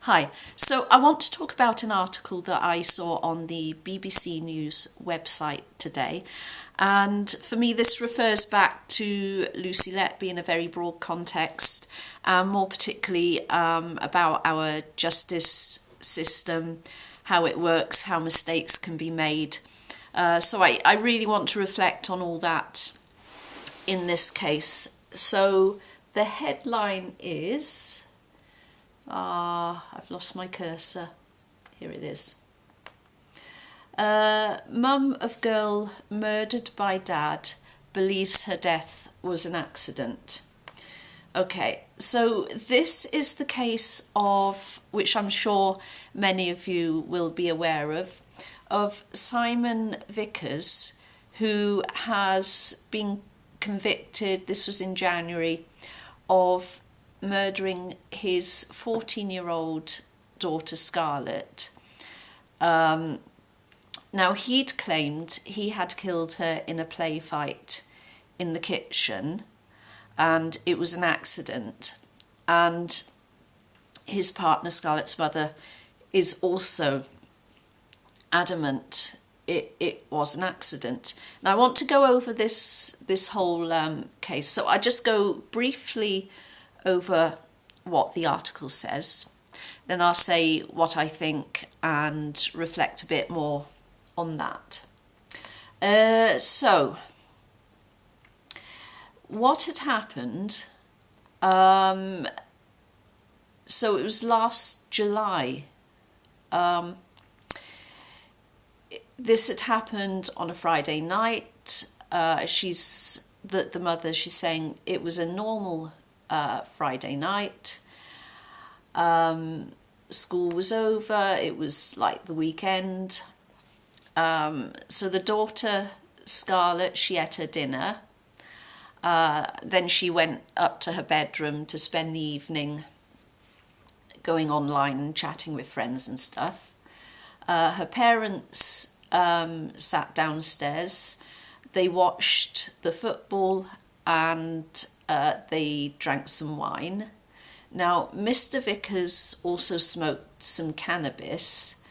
Hi, so I want to talk about an article that I saw on the BBC News website today. And for me, this refers back to Lucy Letby in a very broad context, more particularly about our justice system, how it works, how mistakes can be made. So I really want to reflect on all that in this case. So the headline is... I've lost my cursor. Here it is. Mum of girl murdered by dad believes her death was an accident. Okay, so this is the case of, which I'm sure many of you will be aware of Simon Vickers, who has been convicted, this was in January, of murdering his 14-year-old daughter Scarlett. Now he'd claimed he had killed her in a play fight in the kitchen and it was an accident, and his partner Scarlett's mother is also adamant it was an accident. Now I want to go over this whole case, so I just go briefly over what the article says, then I'll say what I think and reflect a bit more on that. So what had happened, so it was last July. This had happened on a Friday night. The mother, she's saying it was a normal Friday night. School was over, it was like the weekend. So the daughter Scarlett, she ate her dinner. Then she went up to her bedroom to spend the evening going online and chatting with friends and stuff. Her parents sat downstairs. They watched the football and they drank some wine. Now, Mr. Vickers also smoked some cannabis,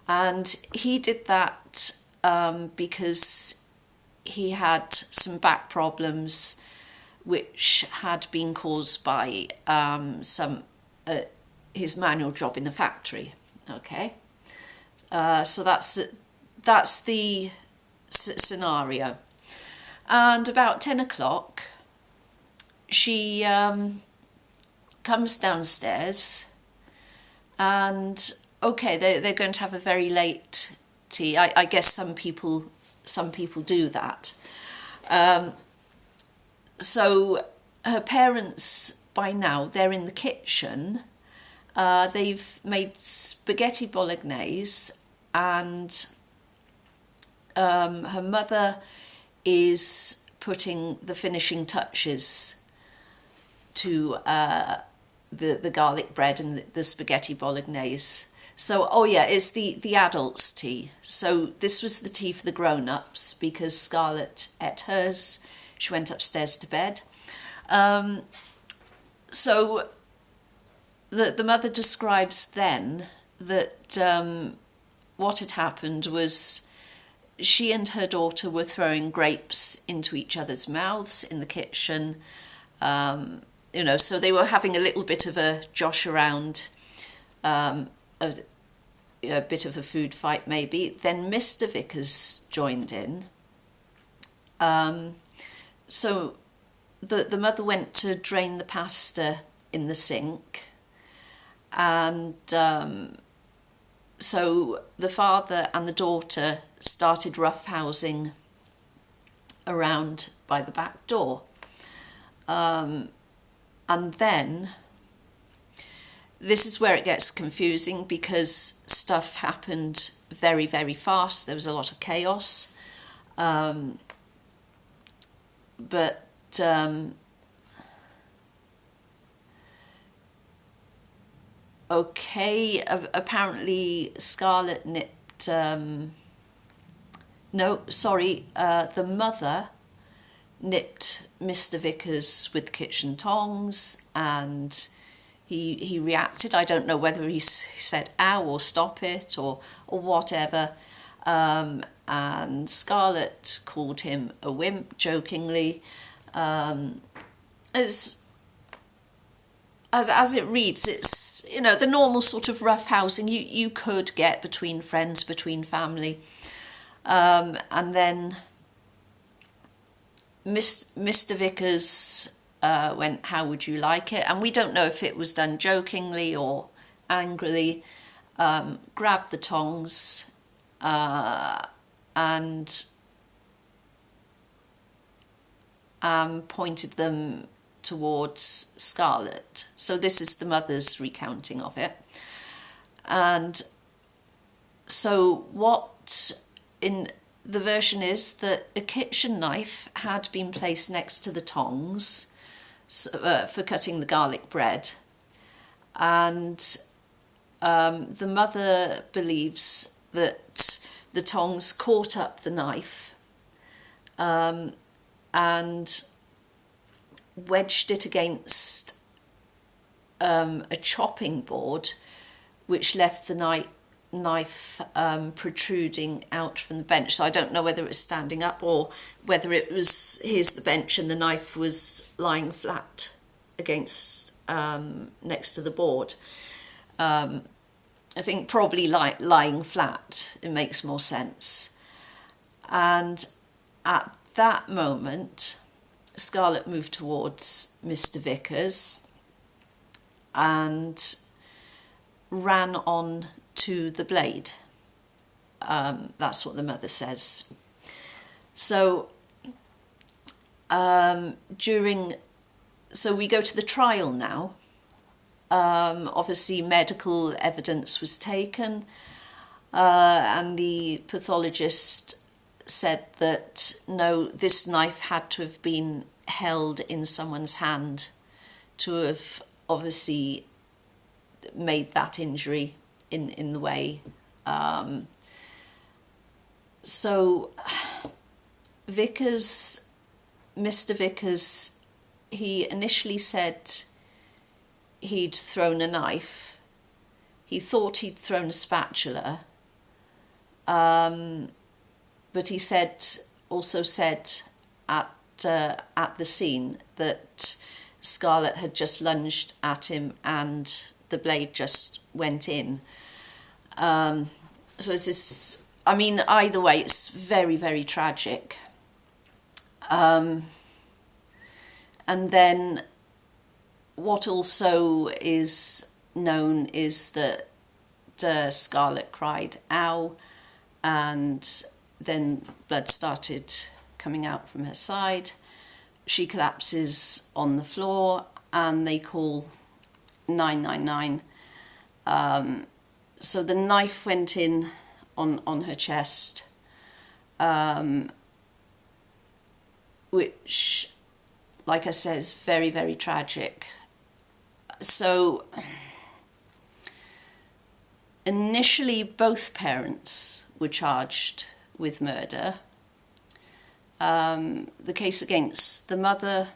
and he did that because he had some back problems which had been caused by his manual job in a factory. Okay, so that's the scenario. And about 10 o'clock, she comes downstairs and, okay, they're going to have a very late tea. I guess some people do that. So her parents, by now, they're in the kitchen. They've made spaghetti bolognese, and her mother is putting the finishing touches to the garlic bread and the spaghetti bolognese. So, oh yeah, it's the adults' tea. So this was the tea for the grown-ups because Scarlett ate hers. She went upstairs to bed. So the mother describes then that what had happened was she and her daughter were throwing grapes into each other's mouths in the kitchen. So they were having a little bit of a josh around, a bit of a food fight maybe. Then Mr. Vickers joined in. So the mother went to drain the pasta in the sink, and so the father and the daughter started roughhousing around by the back door. And then this is where it gets confusing because stuff happened very, very fast. There was a lot of chaos. Okay, apparently Scarlett nipped, the mother nipped Mr. Vickers with kitchen tongs, and he reacted. I don't know whether he said ow or stop it or whatever. And Scarlett called him a wimp jokingly. As it reads, it's, you know, the normal sort of roughhousing you could get between friends, between family. And then Mr. Vickers went, "How would you like it?" And we don't know if it was done jokingly or angrily. Grabbed the tongs and pointed them towards Scarlett. So this is the mother's recounting of it. And so what in the version is that a kitchen knife had been placed next to the tongs for cutting the garlic bread, and the mother believes that the tongs caught up the knife and wedged it against a chopping board, which left the knife protruding out from the bench. So I don't know whether it was standing up or whether it was, here's the bench and the knife was lying flat against next to the board. I think probably lying flat, it makes more sense. And at that moment, Scarlett moved towards Mr. Vickers and ran on to the blade. That's what the mother says. So so we go to the trial now. Obviously medical evidence was taken, and the pathologist said that no, this knife had to have been held in someone's hand to have obviously made that injury in the way. So Mr. Vickers, he initially said he'd thrown a knife. He thought he'd thrown a spatula. But he also said at the scene that Scarlett had just lunged at him and the blade just went in. So it's this, I mean, either way, it's very, very tragic. And then what also is known is that Scarlett cried, "Ow," and then blood started coming out from her side. She collapses on the floor and they call 999. So the knife went in on her chest, which, like I said, is very, very tragic. So initially both parents were charged with murder. The case against the mother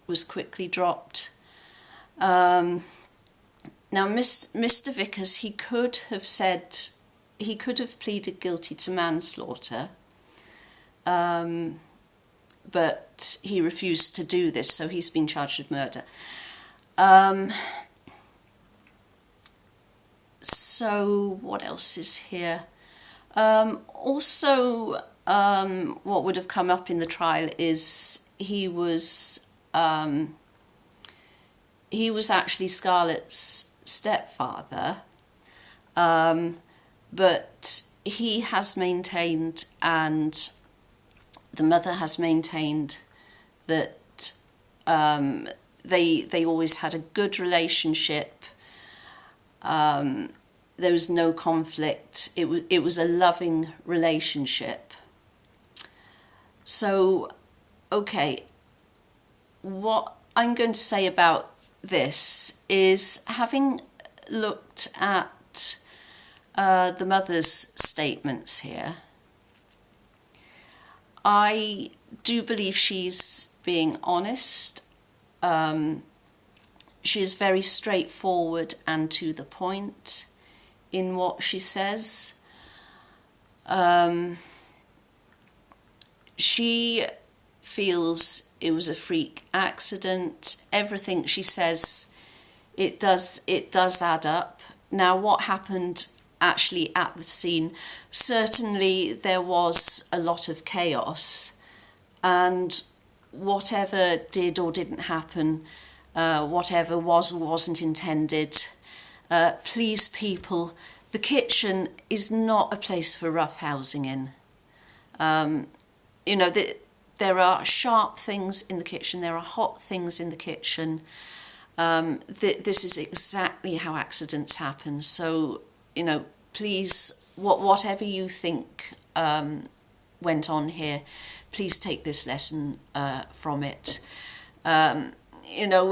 was quickly dropped. Now, Mr. Vickers, he could have pleaded guilty to manslaughter, but he refused to do this, so he's been charged with murder. So what else is here? Also, what would have come up in the trial is he was actually Scarlett's stepfather, but he has maintained, and the mother has maintained, that they always had a good relationship. There was no conflict. It was a loving relationship. So, okay, what I'm going to say about this is, having looked at the mother's statements here, I do believe she's being honest. She is very straightforward and to the point in what she says. She feels it was a freak accident. Everything she says, it does add up. Now, what happened actually at the scene? Certainly there was a lot of chaos, and whatever did or didn't happen, whatever was or wasn't intended, please people, the kitchen is not a place for roughhousing in. You know, there are sharp things in the kitchen, there are hot things in the kitchen. This is exactly how accidents happen. So, you know, please, whatever you think went on here, please take this lesson from it. You know,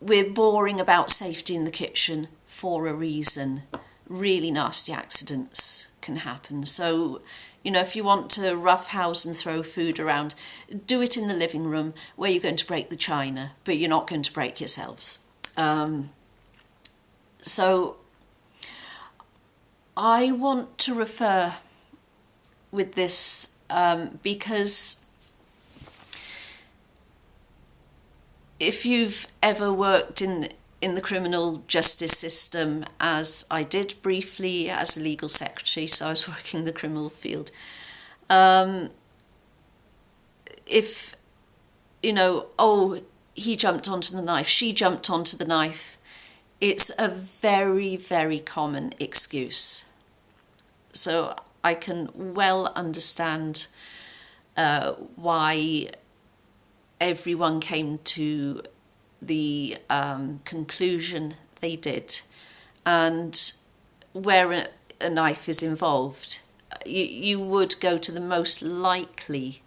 we're boring about safety in the kitchen for a reason. Really nasty accidents can happen. So, you know, if you want to roughhouse and throw food around, do it in the living room where you're going to break the china, but you're not going to break yourselves. So I want to refer with this because if you've ever worked in the criminal justice system, as I did briefly as a legal secretary, so I was working in the criminal field. If, you know, oh, he jumped onto the knife, she jumped onto the knife, it's a very, very common excuse. So I can well understand why everyone came to the conclusion they did, and where a knife is involved, you would go to the most likely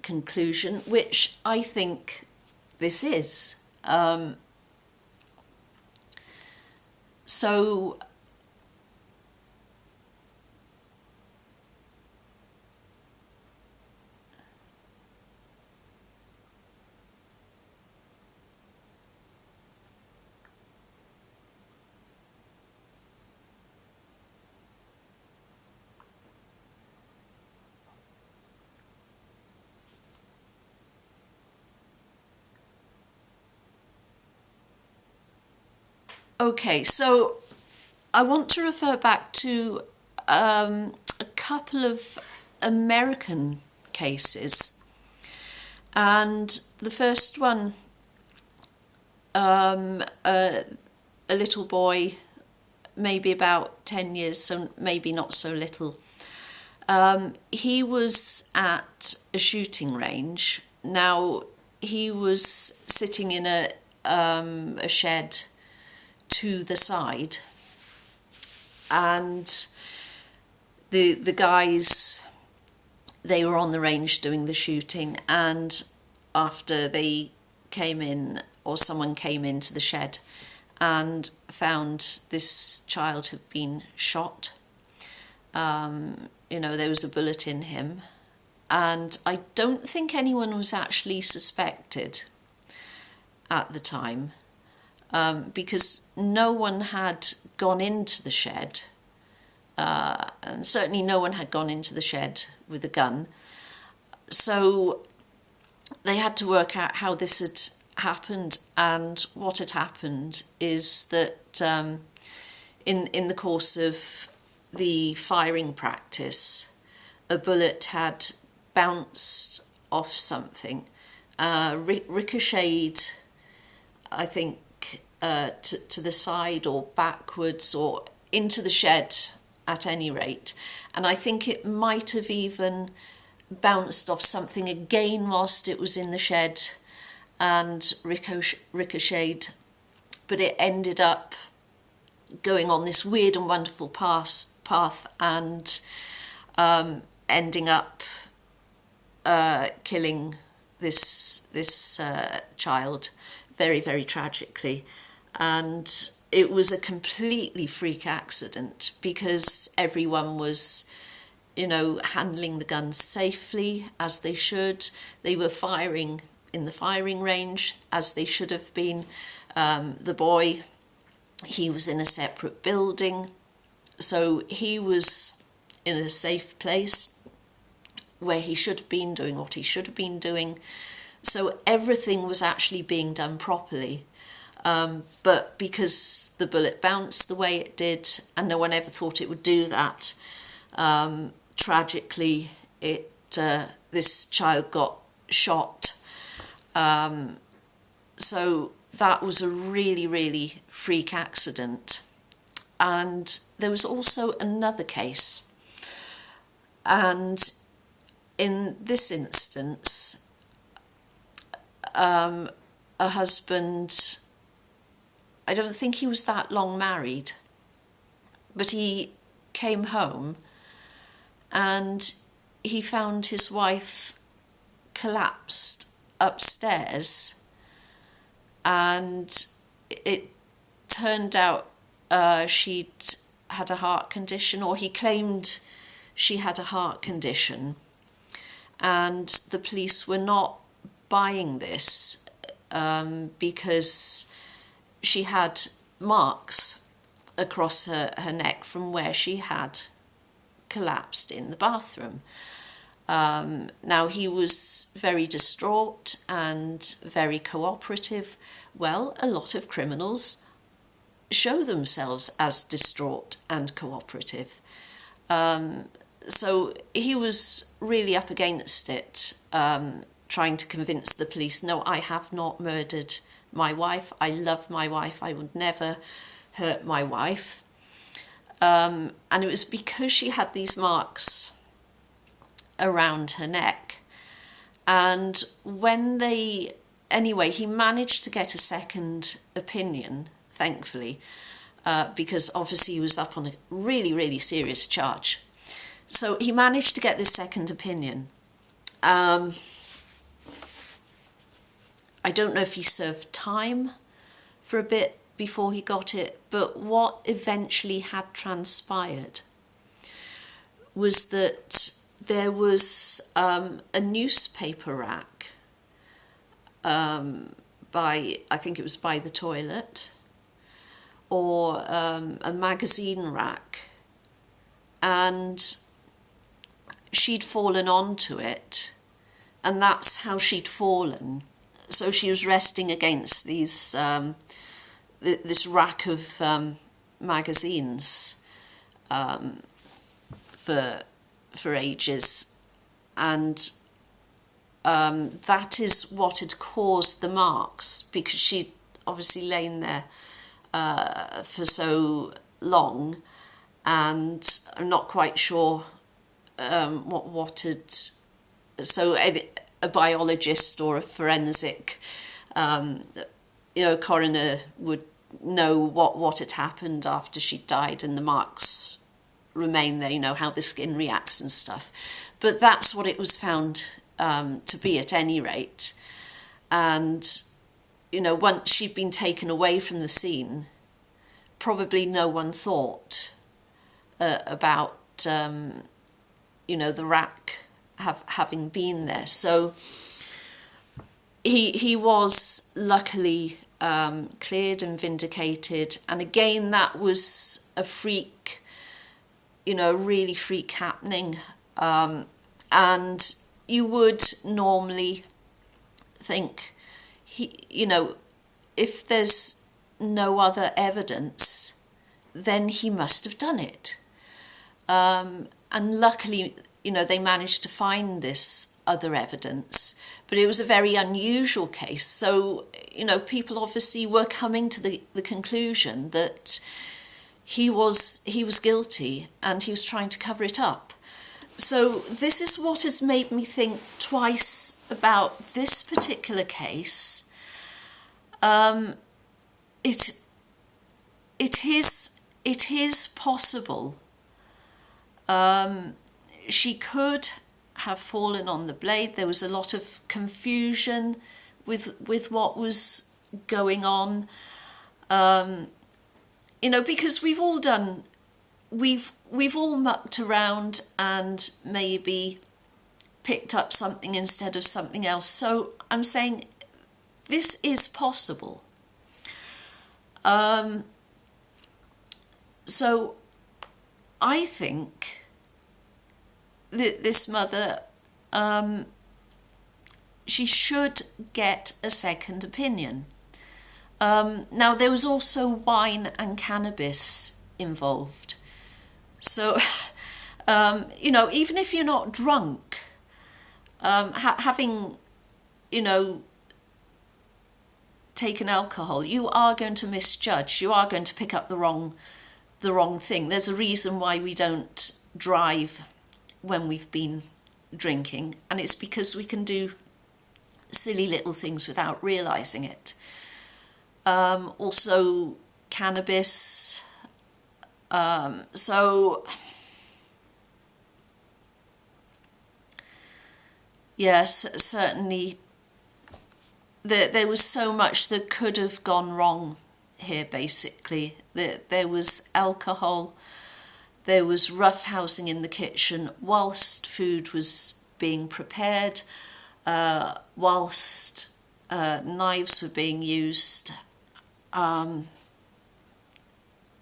conclusion, which I think this is. So okay, so I want to refer back to a couple of American cases. And the first one, a little boy, maybe about 10 years, so maybe not so little. He was at a shooting range. Now, he was sitting in a shed to the side, and the guys, they were on the range doing the shooting, and after they came in, or someone came into the shed and found this child had been shot. You know, there was a bullet in him, and I don't think anyone was actually suspected at the time. Because no one had gone into the shed, and certainly no one had gone into the shed with a gun. So they had to work out how this had happened, and what had happened is that in the course of the firing practice, a bullet had bounced off something, ricocheted, I think, to the side or backwards or into the shed at any rate. And I think it might have even bounced off something again whilst it was in the shed and ricocheted, but it ended up going on this weird and wonderful path and ending up killing this child very, very tragically. And it was a completely freak accident because everyone was, you know, handling the guns safely as they should. They were firing in the firing range, as they should have been. The boy, he was in a separate building, so he was in a safe place where he should have been doing what he should have been doing. So everything was actually being done properly. But because the bullet bounced the way it did, and no one ever thought it would do that, tragically, this child got shot. So that was a really, really freak accident. And there was also another case. And in this instance, a husband, I don't think he was that long married, but he came home and he found his wife collapsed upstairs, and it turned out she'd had a heart condition, or he claimed she had a heart condition, and the police were not buying this because she had marks across her neck from where she had collapsed in the bathroom. Now, he was very distraught and very cooperative. Well, a lot of criminals show themselves as distraught and cooperative. So he was really up against it, trying to convince the police, no, I have not murdered my wife. I love my wife. I would never hurt my wife. And it was because she had these marks around her neck. And when anyway, he managed to get a second opinion, thankfully, because obviously he was up on a really, really serious charge. So he managed to get this second opinion. I don't know if he served time for a bit before he got it, but what eventually had transpired was that there was a newspaper rack I think it was by the toilet, or a magazine rack, and she'd fallen onto it, and that's how she'd fallen. So she was resting against these this rack of magazines for ages, and that is what had caused the marks, because she'd obviously lain there for so long, and I'm not quite sure what had. So a biologist or a forensic, coroner would know what had happened after she died, and the marks remain there, how the skin reacts and stuff. But that's what it was found to be, at any rate. And, once she'd been taken away from the scene, probably no one thought about, the rack having been there. So he was luckily cleared and vindicated. And again, that was a freak, really freak happening. And you would normally think, if there's no other evidence, then he must have done it. And luckily, they managed to find this other evidence, but it was a very unusual case. So, people obviously were coming to the conclusion that he was guilty, and he was trying to cover it up. So this is what has made me think twice about this particular case. It is possible. She could have fallen on the blade. There was a lot of confusion with what was going on. Because we've all mucked around and maybe picked up something instead of something else. So I'm saying this is possible. So I think that this mother, she should get a second opinion. Now, there was also wine and cannabis involved. So, you know, even if you're not drunk, having, you know, taken alcohol, you are going to misjudge. You are going to pick up the wrong thing. There's a reason why we don't drive when we've been drinking, and it's because we can do silly little things without realising it. Also cannabis. So yes, certainly there was so much that could have gone wrong here, basically. There was alcohol, there was roughhousing in the kitchen whilst food was being prepared, whilst knives were being used.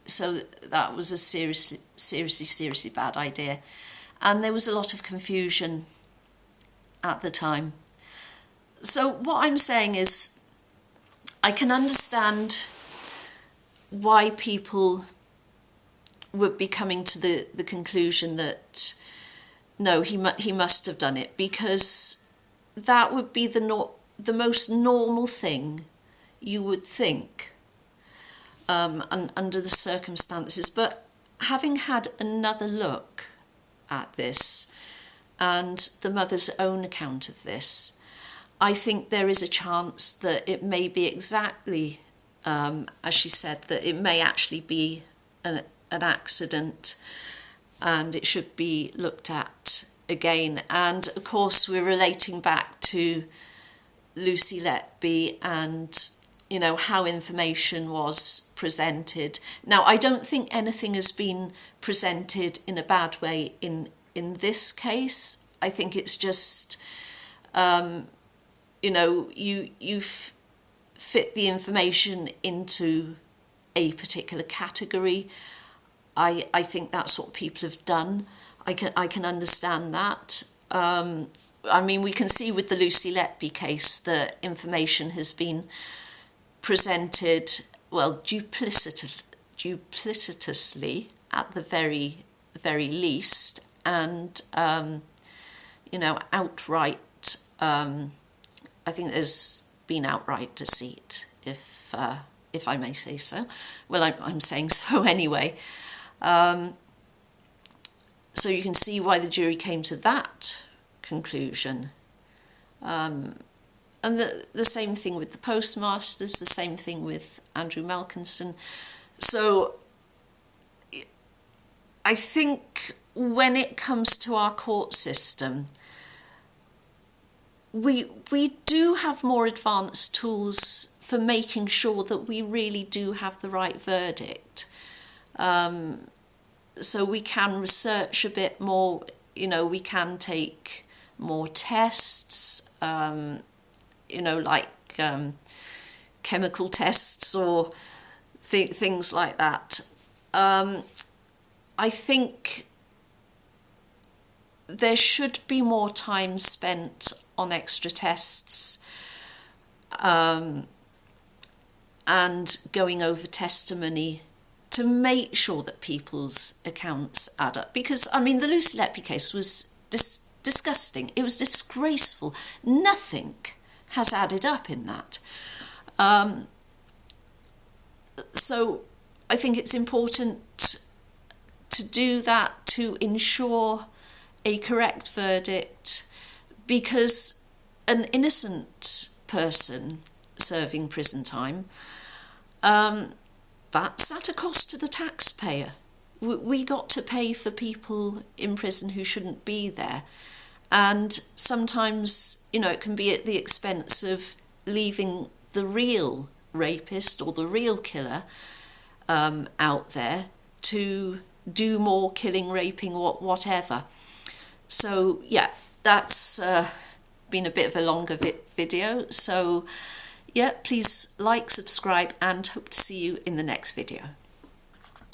So that was a seriously bad idea. And there was a lot of confusion at the time. So what I'm saying is, I can understand why people would be coming to the conclusion that no, he must have done it, because that would be the most normal thing you would think under the circumstances. But having had another look at this and the mother's own account of this, I think there is a chance that it may be exactly as she said, that it may actually be an accident and it should be looked at again. And of course we're relating back to Lucy Letby and, you know, how information was presented. Now, I don't think anything has been presented in a bad way in this case. I think it's just, you know, you fit the information into a particular category. I think that's what people have done. I can understand that. I mean, we can see with the Lucy Letby case that information has been presented, well, duplicitously at the very least, and you know, outright. I think there's been outright deceit, if I may say so. Well, I'm saying so anyway. So you can see why the jury came to that conclusion. And the same thing with the postmasters, the same thing with Andrew Malkinson. So I think when it comes to our court system, we do have more advanced tools for making sure that we really do have the right verdict. So we can research a bit more, you know, we can take more tests, you know, like chemical tests or things like that. I think there should be more time spent on extra tests and going over testimony to make sure that people's accounts add up. Because, I mean, the Lucy Letby case was disgusting. It was disgraceful. Nothing has added up in that. So I think it's important to do that, to ensure a correct verdict, because an innocent person serving prison time, that's at a cost to the taxpayer. We got to pay for people in prison who shouldn't be there. And sometimes, you know, it can be at the expense of leaving the real rapist or the real killer out there to do more killing, raping, whatever. So yeah, that's been a bit of a longer video. So yeah, please like, subscribe, and hope to see you in the next video.